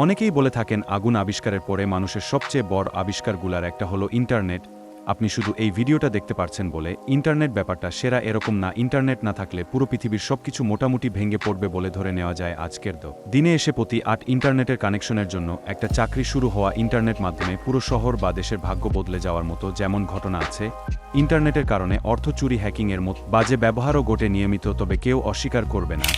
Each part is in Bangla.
অনেকেই বলে থাকেন আগুন আবিষ্কারের পরে মানুষের সবচেয়ে বড় আবিষ্কারগুলোর একটা হলো ইন্টারনেট। আপনি শুধু এই ভিডিওটা দেখতে পারছেন বলে ইন্টারনেট ব্যাপারটা সেরা এরকম না। ইন্টারনেট না থাকলে পুরো পৃথিবীর সবকিছু মোটামুটি ভেঙে পড়বে বলে ধরে নেওয়া যায়। আজকের দিনে এসে প্রতি 8 ইন্টারনেটের কানেকশনের জন্য একটা চাকরি শুরু হওয়া, ইন্টারনেট মাধ্যমে পুরো শহর বা দেশের ভাগ্য বদলে যাওয়ার মতো যেমন ঘটনা আছে। ইন্টারনেটের কারণে অর্থ চুরি, হ্যাকিংয়ের মতো বাজে ব্যবহারও ঘটে নিয়মিত। তবে কেউ অস্বীকার করবে না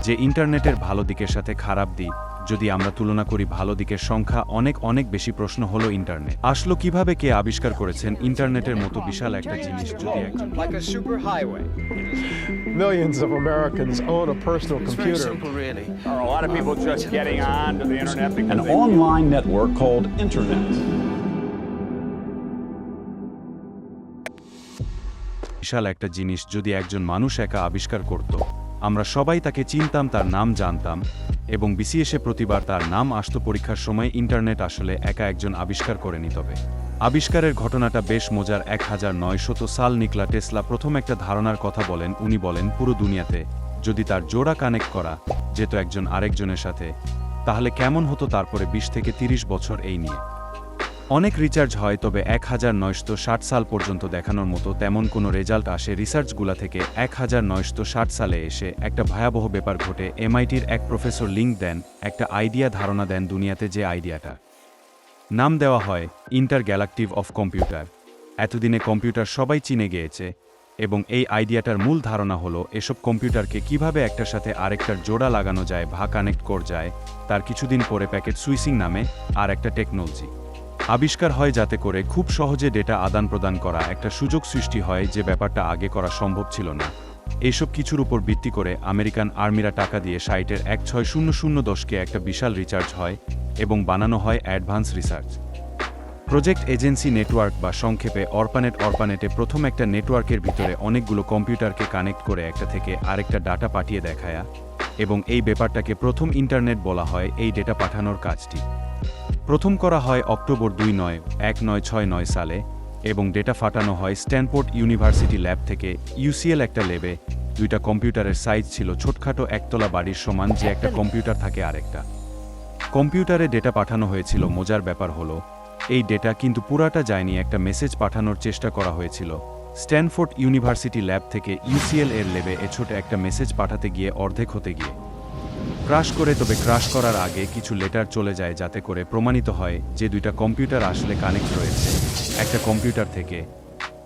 যে ইন্টারনেটের ভালো দিকের সাথে খারাপ দিক যদি আমরা তুলনা করি, ভালো দিকের সংখ্যা অনেক বেশি। প্রশ্ন হলো ইন্টারনেট আসলো কিভাবে, কে আবিষ্কার করেছেন ইন্টারনেটের মতো বিশাল একটা জিনিস যদি একজন Millions of Americans own a personal computer. Are a lot of people just getting on to the internet because An online network called Internet. বিশাল একটা জিনিস যদি একজন মানুষ একা আবিষ্কার করত, আমরা সবাই তাকে চিনতাম, তার নাম জানতাম এবং বিসিএসে প্রতিবার তার নাম আসতো পরীক্ষার সময়। ইন্টারনেট আসলে একা একজন আবিষ্কার করেনি, তবে আবিষ্কারের ঘটনাটা বেশ মজার। 1900 সাল নিকোলা টেসলা প্রথম একটা ধারণার কথা বলেন। উনি বলেন পুরো দুনিয়াতে যদি তার জোড়া কানেক্ট করা যেত একজন আরেকজনের সাথে, তাহলে কেমন হতো। তারপরে 20 থেকে 30 বছর এই নিয়ে অনেক রিসার্চ হয়, তবে 1960 সাল পর্যন্ত দেখানোর মতো তেমন কোনো রেজাল্ট আসে রিসার্চগুলা থেকে। 1960 সালে এসে একটা ভয়াবহ ব্যাপার ঘটে। এমআইটির এক প্রফেসর লিঙ্ক দেন, একটা ধারণা দেন দুনিয়াতে, যে আইডিয়াটা নাম দেওয়া হয় ইন্টারগ্যালাকটিভ অফ কম্পিউটার। এতদিনে কম্পিউটার সবাই চিনে গিয়েছে এবং এই আইডিয়াটার মূল ধারণা হলো এসব কম্পিউটারকে কিভাবে একটার সাথে আরেকটার জোড়া লাগানো যায় বা কানেক্ট করা যায়। তার কিছুদিন পরে প্যাকেট সুইচিং নামে আর একটা টেকনোলজি আবিষ্কার হয়, যাতে করে খুব সহজে ডেটা আদান প্রদান করা একটা সুযোগ সৃষ্টি হয়, যে ব্যাপারটা আগে করা সম্ভব ছিল না। এইসব কিছুর উপর ভিত্তি করে আমেরিকান আর্মিরা টাকা দিয়ে সাইটের 1600 একটা বিশাল রিসার্চ হয় এবং বানানো হয় advance research project agency network বা সংক্ষেপে অরপানেট। অরপানেটে প্রথম একটা নেটওয়ার্কের ভিতরে অনেকগুলো কম্পিউটারকে কানেক্ট করে একটা থেকে আরেকটা ডাটা পাঠিয়ে দেখায় এবং এই ব্যাপারটাকে প্রথম ইন্টারনেট বলা হয়। এই ডেটা পাঠানোর কাজটি প্রথম করা হয় অক্টোবর 1969 সালে এবং ডেটা ফাটানো হয় স্ট্যানফোর্ড ইউনিভার্সিটি ল্যাব থেকে। ইউসিএল একটা ল্যাবে দুইটা কম্পিউটারের সাইজ ছিল ছোটখাটো একতলা বাড়ির সমান। যে একটা কম্পিউটার থাকে আরেকটা কম্পিউটারে ডেটা পাঠানো হয়েছিল। মজার ব্যাপার হলো এই ডেটা কিন্তু পুরাটা যায়নি, একটা মেসেজ পাঠানোর চেষ্টা করা হয়েছিল স্ট্যানফোর্ড ইউনিভার্সিটি ল্যাব থেকে ইউসিএল এর ল্যাবে। এ ছোট একটা মেসেজ পাঠাতে গিয়ে অর্ধেক হতে গিয়ে ক্রাশ করে। তবে ক্রাশ করার আগে কিছু লেটার চলে যায়, যাতে করে প্রমাণিত হয় যে দুইটা কম্পিউটার আসলে কানেক্ট রয়েছে। একটা কম্পিউটার থেকে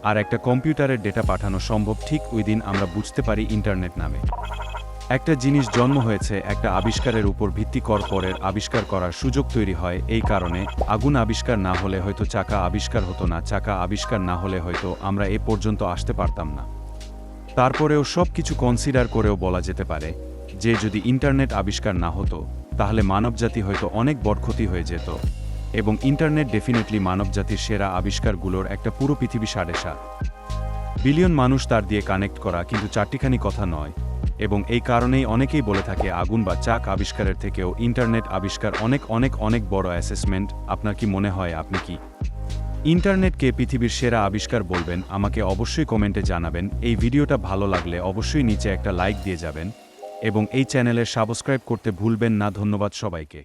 আর একটা কম্পিউটারের ডেটা পাঠানো সম্ভব। ঠিক ওই দিন আমরা বুঝতে পারি ইন্টারনেট নামে একটা জিনিস জন্ম হয়েছে। একটা আবিষ্কারের উপর ভিত্তি কর পরের আবিষ্কার করার সুযোগ তৈরি হয়। এই কারণে আগুন আবিষ্কার না হলে হয়তো চাকা আবিষ্কার হতো না, চাকা আবিষ্কার না হলে হয়তো আমরা এ পর্যন্ত আসতে পারতাম না। তারপরেও সব কিছু কনসিডার করেও বলা যেতে পারে যে যদি ইন্টারনেট আবিষ্কার না হতো তাহলে মানবজাতি হয়তো অনেক বড় ক্ষতি হয়ে যেত এবং ইন্টারনেট ডেফিনেটলি মানবজাতির সেরা আবিষ্কারগুলোর একটা। পুরো পৃথিবী 7.5 বিলিয়ন মানুষ তার দিয়ে কানেক্ট করা কিন্তু চারটিখানি কথা নয় এবং এই কারণেই অনেকেই বলে থাকে আগুন বা চাক আবিষ্কারের থেকেও ইন্টারনেট আবিষ্কার অনেক বড় অ্যাসেসমেন্ট। আপনার কি মনে হয়, আপনি কি ইন্টারনেটকে পৃথিবীর সেরা আবিষ্কার বলবেন? আমাকে অবশ্যই কমেন্টে জানাবেন। এই ভিডিওটা ভালো লাগলে অবশ্যই নিচে একটা লাইক দিয়ে যাবেন এবং এই চ্যানেলের সাবস্ক্রাইব করতে ভুলবেন না। ধন্যবাদ সবাইকে।